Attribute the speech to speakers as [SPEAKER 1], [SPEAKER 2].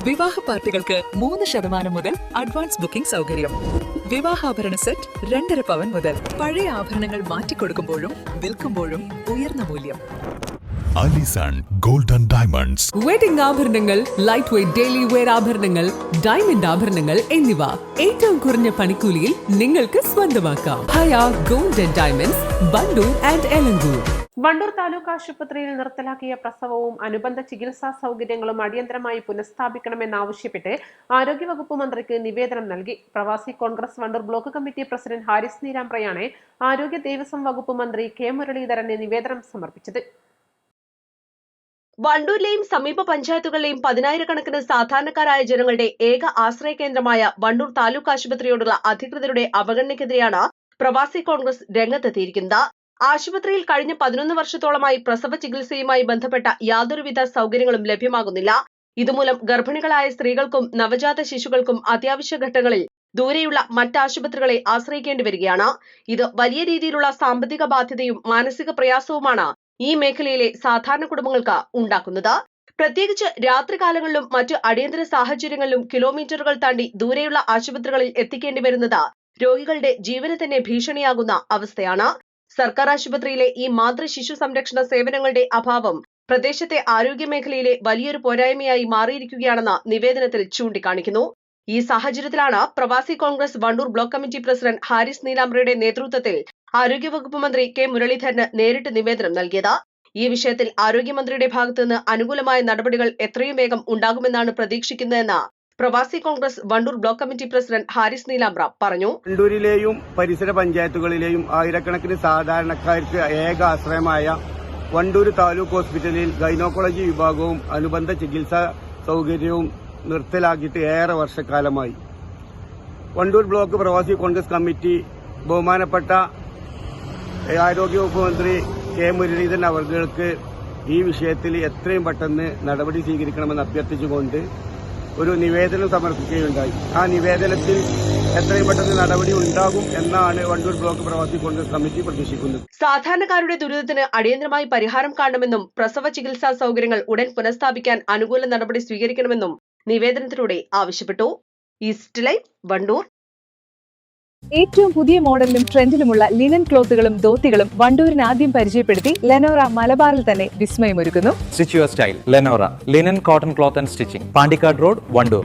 [SPEAKER 1] വിവാഹ പാർട്ടികൾക്ക് 3% മുതൽ അഡ്വാൻസ് ബുക്കിംഗ് സൗകര്യം. വിവാഹാഭരണ സെറ്റ് 2.5 പവൻ മുതൽ. പഴയ ആഭരണങ്ങൾ മാറ്റിക്കൊടുക്കുമ്പോഴും വിൽക്കുമ്പോഴും ഉയർന്ന മൂല്യം.
[SPEAKER 2] Alison golden diamonds.
[SPEAKER 3] വെഡിംഗ് ആഭരണങ്ങൾ, ലൈറ്റ് വെയ്റ്റ് ഡെയിലി വെയർ ആഭരണങ്ങൾ, ഡയമണ്ട് ആഭരണങ്ങൾ എന്നിവ ഏറ്റവും കുറഞ്ഞ പണിക്കൂലിയിൽ നിങ്ങൾക്ക് സ്വന്തമാക്കാം. Haya golden diamonds, Wandoor and Elankur.
[SPEAKER 4] Wandoor taluk ആശുപത്രിയിൽ നിർത്തലാക്കിയ പ്രസവവും അനുബന്ധ ചികിത്സാ സൗകര്യങ്ങളും അടിയന്തരമായി പുനഃസ്ഥാപിക്കണമെന്നാവശ്യപ്പെട്ട് ആരോഗ്യവകുപ്പ് മന്ത്രിക്ക് നിവേദനം നൽകി. Pravasi Congress Wandoor block committee president Haris നീലാമ്പ്രയാണ് ആരോഗ്യ ദേവസ്വം വകുപ്പ് മന്ത്രി കെ മുരളീധരന് നിവേദനം സമർപ്പിച്ചത്.
[SPEAKER 5] വണ്ടൂരിലെയും സമീപ പഞ്ചായത്തുകളിലെയും 10,000-കണക്കിന് സാധാരണക്കാരായ ജനങ്ങളുടെ ഏക ആശ്രയ കേന്ദ്രമായ വണ്ടൂർ താലൂക്ക് ആശുപത്രിയോടുള്ള അധികൃതരുടെ അവഗണനയ്ക്കെതിരെയാണ് പ്രവാസി കോൺഗ്രസ് രംഗത്തെത്തിയിരിക്കുന്നത്. ആശുപത്രിയിൽ കഴിഞ്ഞ 11 വർഷത്തോളമായി പ്രസവ ചികിത്സയുമായി ബന്ധപ്പെട്ട യാതൊരുവിധ സൗകര്യങ്ങളും ലഭ്യമാകുന്നില്ല. ഇതുമൂലം ഗർഭിണികളായ സ്ത്രീകൾക്കും നവജാത ശിശുക്കൾക്കും അത്യാവശ്യ ഘട്ടങ്ങളിൽ ദൂരെയുള്ള മറ്റ് ആശുപത്രികളെ ആശ്രയിക്കേണ്ടി വരികയാണ്. ഇത് വലിയ രീതിയിലുള്ള സാമ്പത്തിക ബാധ്യതയും മാനസിക പ്രയാസവുമാണ് ഈ മേഖലയിലെ സാധാരണ കുടുംബങ്ങൾക്ക് ഉണ്ടാക്കുന്നത്. പ്രത്യേകിച്ച് രാത്രികാലങ്ങളിലും മറ്റു അടിയന്തര സാഹചര്യങ്ങളിലും കിലോമീറ്ററുകൾ താണ്ടി ദൂരെയുള്ള ആശുപത്രികളിൽ എത്തിക്കേണ്ടി വരുന്നത് രോഗികളുടെ ജീവന് തന്നെ ഭീഷണിയാകുന്ന അവസ്ഥയാണ്. സർക്കാർ ആശുപത്രിയിലെ ഈ മാതൃ ശിശു സംരക്ഷണ സേവനങ്ങളുടെ അഭാവം പ്രദേശത്തെ ആരോഗ്യ മേഖലയിലെ വലിയൊരു പോരായ്മയായി മാറിയിരിക്കുകയാണെന്ന് നിവേദനത്തിൽ ചൂണ്ടിക്കാണിക്കുന്നു. ഈ സാഹചര്യത്തിലാണ് Pravasi Congress Wandoor block committee president Haris നീലാമ്പ്രയുടെ നേതൃത്വത്തിൽ ആരോഗ്യവകുപ്പ് മന്ത്രി കെ മുരളീധരന് നേരിട്ട് നിവേദനം നൽകിയത്. ഈ വിഷയത്തിൽ ആരോഗ്യമന്ത്രിയുടെ ഭാഗത്തുനിന്ന് അനുകൂലമായ നടപടികൾ എത്രയും വേഗം ഉണ്ടാകുമെന്നാണ് പ്രതീക്ഷിക്കുന്നതെന്ന് പ്രവാസി Congress Wandoor block committee president Haris Neelambra പറഞ്ഞു.
[SPEAKER 6] വണ്ടൂരിലെയും പരിസര പഞ്ചായത്തുകളിലെയും ആയിരക്കണക്കിന് സാധാരണക്കാർക്ക് ഏക ആശ്രയമായ വണ്ടൂർ താലൂക്ക് ഹോസ്പിറ്റലിൽ ഗൈനോക്കോളജി വിഭാഗവും അനുബന്ധ ചികിത്സാ സൗകര്യവും നിർത്തലാക്കിയിട്ട് ഏറെ വർഷക്കാലമായി. വണ്ടൂർ ബ്ലോക്ക് പ്രവാസി കോൺഗ്രസ് കമ്മിറ്റി ബഹുമാനപ്പെട്ട ആരോഗ്യവകുപ്പ് മന്ത്രി കെ മുരളീധരൻ അവർക്ക് ഈ വിഷയത്തിൽ എത്രയും പെട്ടെന്ന് നടപടി സ്വീകരിക്കണമെന്ന് അഭ്യർത്ഥിച്ചുകൊണ്ട് ഒരു നിവേദനം സമർപ്പിക്കുകയുണ്ടായി. ആ നിവേദനത്തിൽ എത്രയും പെട്ടെന്ന് നടപടി ഉണ്ടാകും എന്നാണ് വണ്ടൂർ ബ്ലോക്ക് പ്രവാസി കോൺഗ്രസ് കമ്മിറ്റി പ്രതീക്ഷിക്കുന്നത്.
[SPEAKER 5] സാധാരണക്കാരുടെ ദുരിതത്തിന് അടിയന്തരമായി പരിഹാരം കാണണമെന്നും പ്രസവ ചികിത്സാ സൗകര്യങ്ങൾ ഉടൻ പുനഃസ്ഥാപിക്കാൻ അനുകൂല നടപടി സ്വീകരിക്കണമെന്നും നിവേദനത്തിലൂടെ ആവശ്യപ്പെട്ടു. East line, Wandoor.
[SPEAKER 7] ഏറ്റവും പുതിയ മോഡലിലും ട്രെൻഡിലുമുള്ള ലിനൻ ക്ലോത്തുകളും ധോത്തികളും വണ്ടൂരിന് ആദ്യം പരിചയപ്പെടുത്തി ലെനോറ മലബാറിൽ തന്നെ വിസ്മയമൊരുക്കുന്നു.
[SPEAKER 8] Stitch your style Lenora linen cotton cloth and stitching, Pandikkad road, Wandoor.